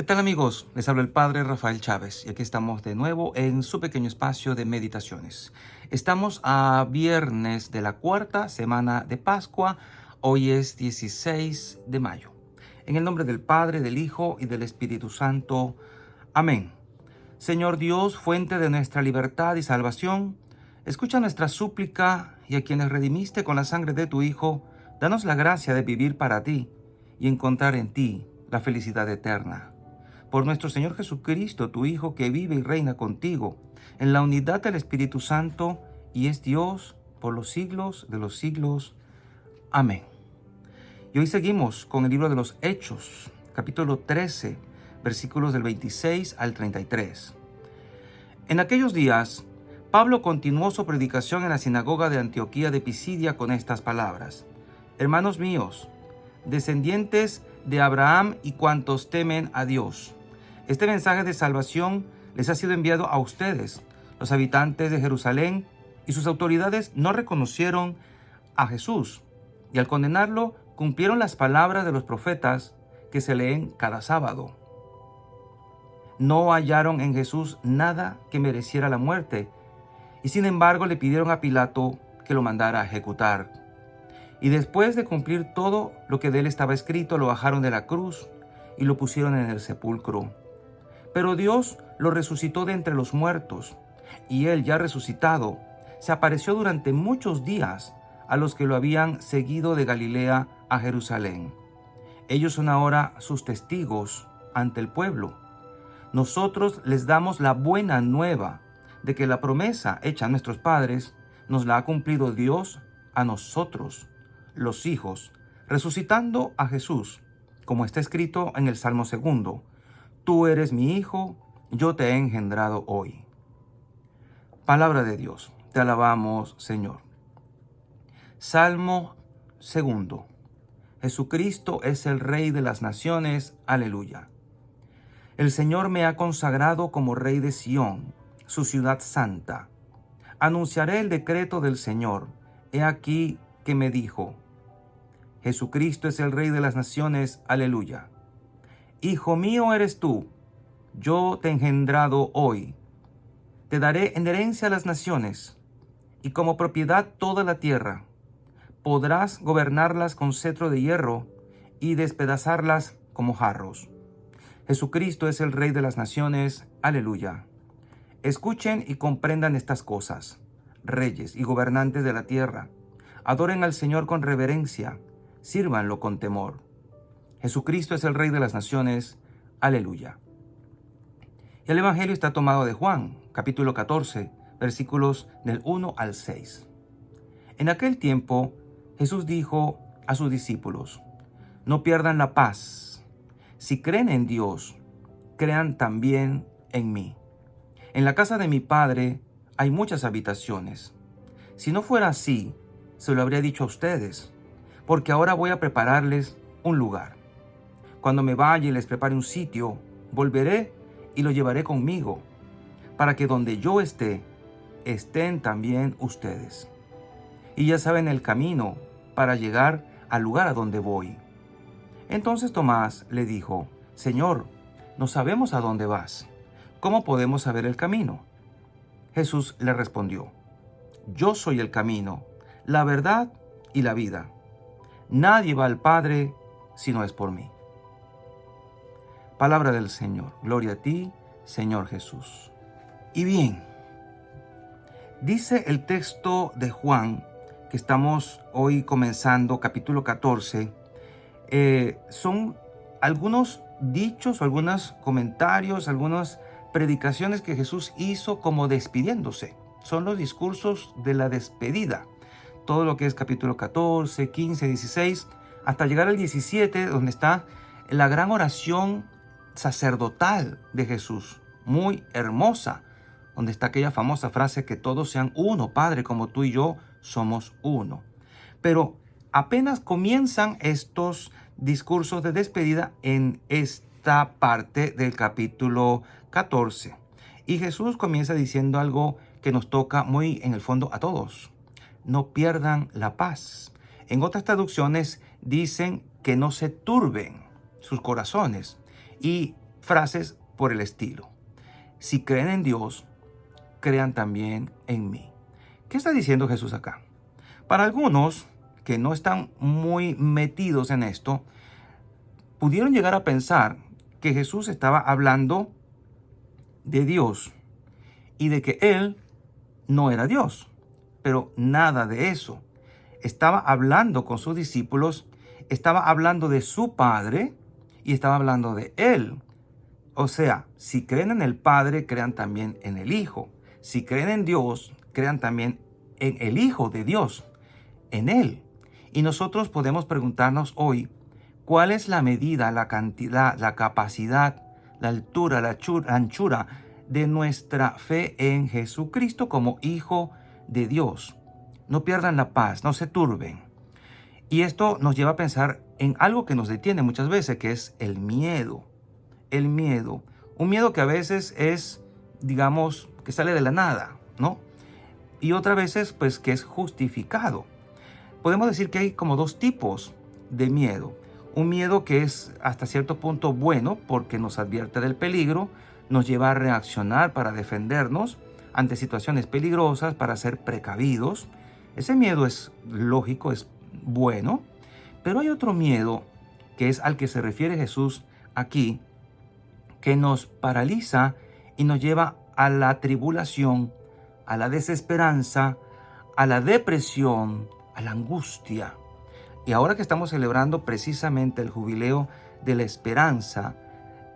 ¿Qué tal amigos? Les habla el Padre Rafael Chávez y aquí estamos de nuevo en su pequeño espacio de meditaciones. Estamos a viernes de la cuarta semana de Pascua. Hoy es 16 de mayo. En el nombre del Padre, del Hijo y del Espíritu Santo. Amén. Señor Dios, fuente de nuestra libertad y salvación, escucha nuestra súplica y a quienes redimiste con la sangre de tu Hijo, danos la gracia de vivir para ti y encontrar en ti la felicidad eterna. Por nuestro Señor Jesucristo, tu Hijo, que vive y reina contigo, en la unidad del Espíritu Santo, y es Dios por los siglos de los siglos. Amén. Y hoy seguimos con el libro de los Hechos, capítulo 13, versículos del 26 al 33. En aquellos días, Pablo continuó su predicación en la sinagoga de Antioquía de Pisidia con estas palabras: Hermanos míos, descendientes de Abraham y cuantos temen a Dios, este mensaje de salvación les ha sido enviado a ustedes. Los habitantes de Jerusalén y sus autoridades no reconocieron a Jesús y al condenarlo cumplieron las palabras de los profetas que se leen cada sábado. No hallaron en Jesús nada que mereciera la muerte y sin embargo le pidieron a Pilato que lo mandara a ejecutar. Y después de cumplir todo lo que de él estaba escrito, lo bajaron de la cruz y lo pusieron en el sepulcro. Pero Dios lo resucitó de entre los muertos, y él, ya resucitado, se apareció durante muchos días a los que lo habían seguido de Galilea a Jerusalén. Ellos son ahora sus testigos ante el pueblo. Nosotros les damos la buena nueva de que la promesa hecha a nuestros padres nos la ha cumplido Dios a nosotros, los hijos, resucitando a Jesús, como está escrito en el Salmo 2. Tú eres mi hijo, yo te he engendrado hoy. Palabra de Dios, te alabamos, Señor. Salmo 2. Jesucristo es el Rey de las naciones. Aleluya. El Señor me ha consagrado como Rey de Sión, su ciudad santa. Anunciaré el decreto del Señor. He aquí que me dijo: Jesucristo es el Rey de las naciones. Aleluya. Hijo mío eres tú, yo te he engendrado hoy. Te daré en herencia a las naciones, y como propiedad toda la tierra. Podrás gobernarlas con cetro de hierro, y despedazarlas como jarros. Jesucristo es el Rey de las naciones. Aleluya. Escuchen y comprendan estas cosas, reyes y gobernantes de la tierra. Adoren al Señor con reverencia, sírvanlo con temor. Jesucristo es el Rey de las naciones. Aleluya. Y el Evangelio está tomado de Juan, capítulo 14, versículos del 1 al 6. En aquel tiempo, Jesús dijo a sus discípulos: No pierdan la paz. Si creen en Dios, crean también en mí. En la casa de mi Padre hay muchas habitaciones. Si no fuera así, se lo habría dicho a ustedes, porque ahora voy a prepararles un lugar. Cuando me vaya y les prepare un sitio, volveré y lo llevaré conmigo, para que donde yo esté, estén también ustedes. Y ya saben el camino para llegar al lugar a donde voy. Entonces Tomás le dijo: Señor, no sabemos a dónde vas. ¿Cómo podemos saber el camino? Jesús le respondió: Yo soy el camino, la verdad y la vida. Nadie va al Padre si no es por mí. Palabra del Señor. Gloria a ti, Señor Jesús. Y bien, dice el texto de Juan, que estamos hoy comenzando, capítulo 14, son algunos dichos, algunos comentarios, algunas predicaciones que Jesús hizo como despidiéndose. Son los discursos de la despedida. Todo lo que es capítulo 14, 15, 16, hasta llegar al 17, donde está la gran oración sacerdotal de Jesús, muy hermosa, donde está aquella famosa frase: que todos sean uno, Padre, como tú y yo somos uno. Pero apenas comienzan estos discursos de despedida en esta parte del capítulo 14. Y Jesús comienza diciendo algo que nos toca muy en el fondo a todos: no pierdan la paz. En otras traducciones dicen que no se turben sus corazones. Y frases por el estilo. Si creen en Dios, crean también en mí. ¿Qué está diciendo Jesús acá? Para algunos que no están muy metidos en esto, pudieron llegar a pensar que Jesús estaba hablando de Dios y de que Él no era Dios. Pero nada de eso. Estaba hablando con sus discípulos, estaba hablando de su Padre y estaba hablando de Él. O sea, si creen en el Padre, crean también en el Hijo. Si creen en Dios, crean también en el Hijo de Dios, en Él. Y nosotros podemos preguntarnos hoy, ¿cuál es la medida, la cantidad, la capacidad, la altura, la anchura de nuestra fe en Jesucristo como Hijo de Dios? No pierdan la paz, no se turben. Y esto nos lleva a pensar en algo que nos detiene muchas veces, que es el miedo. El miedo. Un miedo que a veces es, digamos, que sale de la nada, ¿no? Y otras veces, pues, que es justificado. Podemos decir que hay como dos tipos de miedo. Un miedo que es hasta cierto punto bueno porque nos advierte del peligro, nos lleva a reaccionar para defendernos ante situaciones peligrosas, para ser precavidos. Ese miedo es lógico, es bueno. Pero hay otro miedo que es al que se refiere Jesús aquí, que nos paraliza y nos lleva a la tribulación, a la desesperanza, a la depresión, a la angustia. Y ahora que estamos celebrando precisamente el jubileo de la esperanza,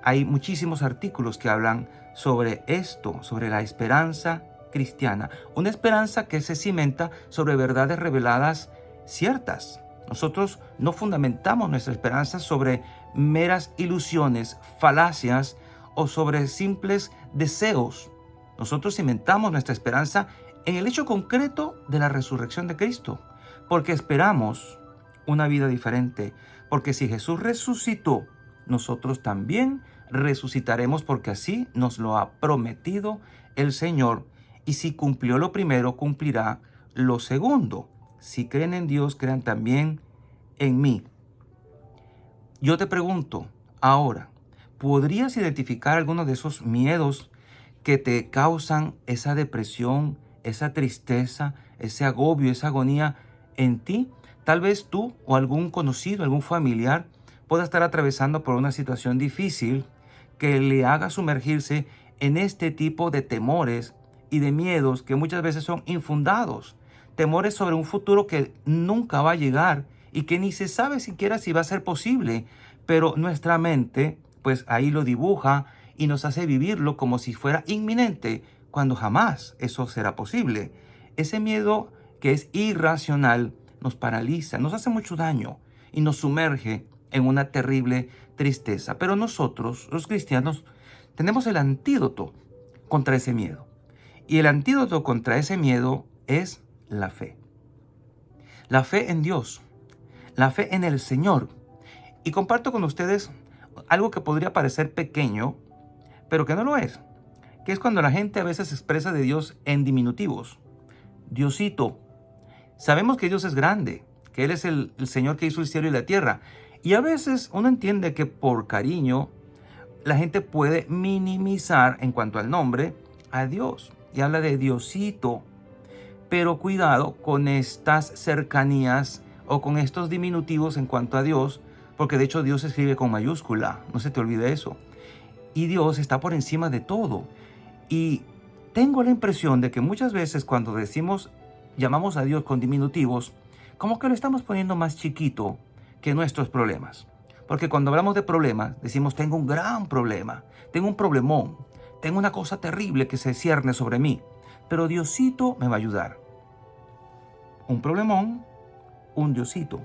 hay muchísimos artículos que hablan sobre esto, sobre la esperanza cristiana. Una esperanza que se cimenta sobre verdades reveladas ciertas. Nosotros no fundamentamos nuestra esperanza sobre meras ilusiones, falacias o sobre simples deseos. Nosotros cimentamos nuestra esperanza en el hecho concreto de la resurrección de Cristo, porque esperamos una vida diferente, porque si Jesús resucitó, nosotros también resucitaremos, porque así nos lo ha prometido el Señor, y si cumplió lo primero, cumplirá lo segundo. Si creen en Dios, crean también en mí. Yo te pregunto ahora, ¿podrías identificar algunos de esos miedos que te causan esa depresión, esa tristeza, ese agobio, esa agonía en ti? Tal vez tú o algún conocido, algún familiar pueda estar atravesando por una situación difícil que le haga sumergirse en este tipo de temores y de miedos que muchas veces son infundados. Temores sobre un futuro que nunca va a llegar y que ni se sabe siquiera si va a ser posible, pero nuestra mente pues ahí lo dibuja y nos hace vivirlo como si fuera inminente, cuando jamás eso será posible. Ese miedo que es irracional nos paraliza, nos hace mucho daño y nos sumerge en una terrible tristeza. Pero nosotros, los cristianos, tenemos el antídoto contra ese miedo. Y el antídoto contra ese miedo es la fe. La fe en Dios, la fe en el Señor. Y comparto con ustedes algo que podría parecer pequeño, pero que no lo es, que es cuando la gente a veces expresa de Dios en diminutivos. Diosito. Sabemos que Dios es grande, que Él es el Señor que hizo el cielo y la tierra. Y a veces uno entiende que por cariño la gente puede minimizar en cuanto al nombre a Dios y habla de Diosito. Pero cuidado con estas cercanías o con estos diminutivos en cuanto a Dios, porque de hecho Dios se escribe con mayúscula, no se te olvide eso. Y Dios está por encima de todo. Y tengo la impresión de que muchas veces cuando llamamos a Dios con diminutivos, como que lo estamos poniendo más chiquito que nuestros problemas. Porque cuando hablamos de problemas, decimos tengo un gran problema, tengo un problemón, tengo una cosa terrible que se cierne sobre mí, pero Diosito me va a ayudar. Un problemón, un Diosito.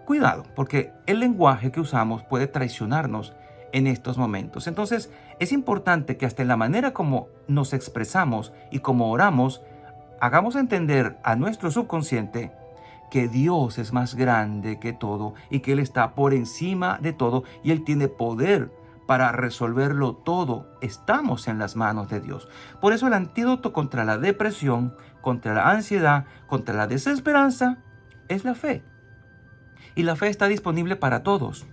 Cuidado, porque el lenguaje que usamos puede traicionarnos en estos momentos. Entonces, es importante que hasta en la manera como nos expresamos y como oramos, hagamos entender a nuestro subconsciente que Dios es más grande que todo y que Él está por encima de todo y Él tiene poder para resolverlo todo. Estamos en las manos de Dios. Por eso el antídoto contra la depresión, contra la ansiedad, contra la desesperanza, es la fe. Y la fe está disponible para todos.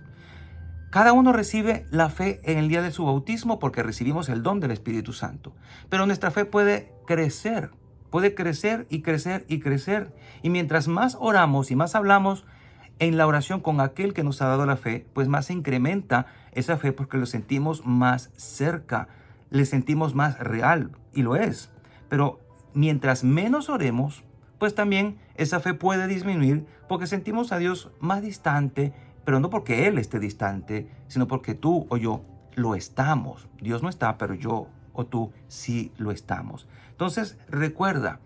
Cada uno recibe la fe en el día de su bautismo porque recibimos el don del Espíritu Santo. Pero nuestra fe puede crecer y crecer y crecer. Y mientras más oramos y más hablamos en la oración con aquel que nos ha dado la fe, pues más se incrementa esa fe porque lo sentimos más cerca, le sentimos más real, y lo es. Pero mientras menos oremos, pues también esa fe puede disminuir porque sentimos a Dios más distante, pero no porque Él esté distante, sino porque tú o yo lo estamos. Dios no está, pero yo o tú sí lo estamos. Entonces, recuerda,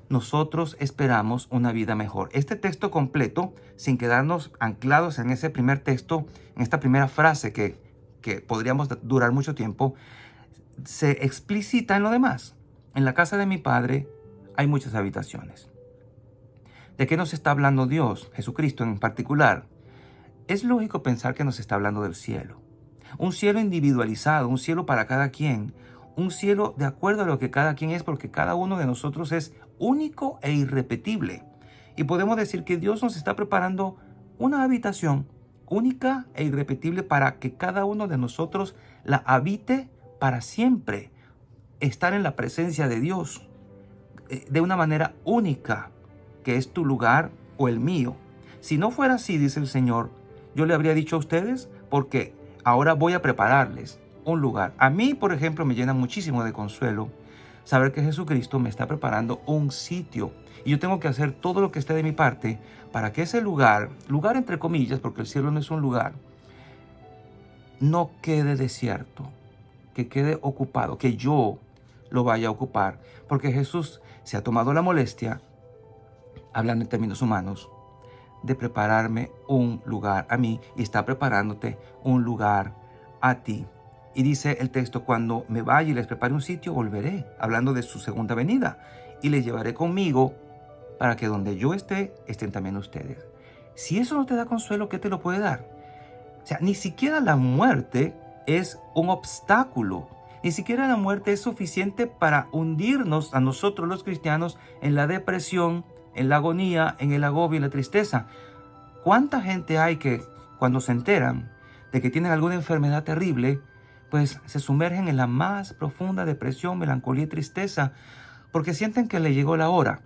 nosotros esperamos una vida mejor. Este texto completo, sin quedarnos anclados en ese primer texto, en esta primera frase que podríamos durar mucho tiempo, se explicita en lo demás. En la casa de mi Padre hay muchas habitaciones. ¿De qué nos está hablando Dios, Jesucristo en particular? Es lógico pensar que nos está hablando del cielo. Un cielo individualizado, un cielo para cada quien, un cielo de acuerdo a lo que cada quien es, porque cada uno de nosotros es único e irrepetible. Y podemos decir que Dios nos está preparando una habitación única e irrepetible para que cada uno de nosotros la habite para siempre. Estar en la presencia de Dios de una manera única, que es tu lugar o el mío. Si no fuera así, dice el Señor, yo le habría dicho a ustedes, porque ahora voy a prepararles un lugar. A mí, por ejemplo, me llena muchísimo de consuelo saber que Jesucristo me está preparando un sitio. Y yo tengo que hacer todo lo que esté de mi parte para que ese lugar entre comillas, porque el cielo no es un lugar, no quede desierto, que quede ocupado, que yo lo vaya a ocupar. Porque Jesús se ha tomado la molestia, hablando en términos humanos, de prepararme un lugar a mí y está preparándote un lugar a ti. Y dice el texto, cuando me vaya y les prepare un sitio, volveré, hablando de su segunda venida, y les llevaré conmigo para que donde yo esté, estén también ustedes. Si eso no te da consuelo, ¿qué te lo puede dar? O sea, ni siquiera la muerte es un obstáculo. Ni siquiera la muerte es suficiente para hundirnos a nosotros los cristianos en la depresión, en la agonía, en el agobio y la tristeza. ¿Cuánta gente hay que cuando se enteran de que tienen alguna enfermedad terrible, pues se sumergen en la más profunda depresión, melancolía y tristeza porque sienten que le llegó la hora?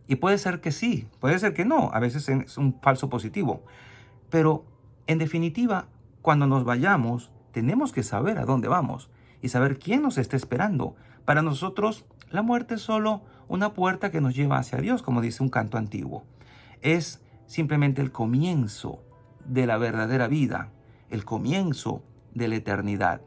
Y puede ser que sí, puede ser que no, a veces es un falso positivo. Pero en definitiva, cuando nos vayamos, tenemos que saber a dónde vamos y saber quién nos está esperando. Para nosotros, la muerte es solo una puerta que nos lleva hacia Dios, como dice un canto antiguo. Es simplemente el comienzo de la verdadera vida, el comienzo de la eternidad.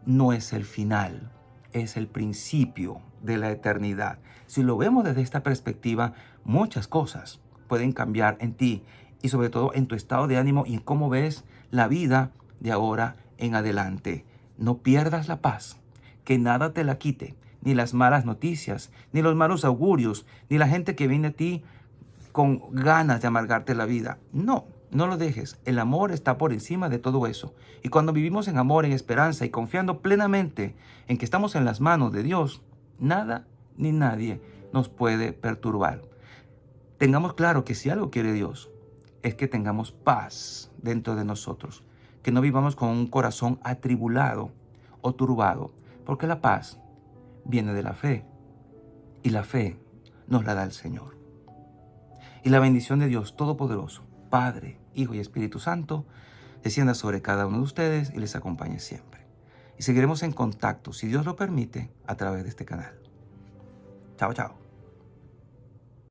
No es el final, es el principio de la eternidad. Si lo vemos desde esta perspectiva, muchas cosas pueden cambiar en ti y sobre todo en tu estado de ánimo y en cómo ves la vida de ahora en adelante. No pierdas la paz, que nada te la quite, ni las malas noticias, ni los malos augurios, ni la gente que viene a ti con ganas de amargarte la vida. No, no lo dejes. El amor está por encima de todo eso. Y cuando vivimos en amor, en esperanza y confiando plenamente en que estamos en las manos de Dios, nada ni nadie nos puede perturbar. Tengamos claro que si algo quiere Dios, es que tengamos paz dentro de nosotros, que no vivamos con un corazón atribulado o turbado, porque la paz viene de la fe y la fe nos la da el Señor. Y la bendición de Dios Todopoderoso, Padre, Hijo y Espíritu Santo, descienda sobre cada uno de ustedes y les acompañe siempre. Y seguiremos en contacto, si Dios lo permite, a través de este canal. Chao, chao.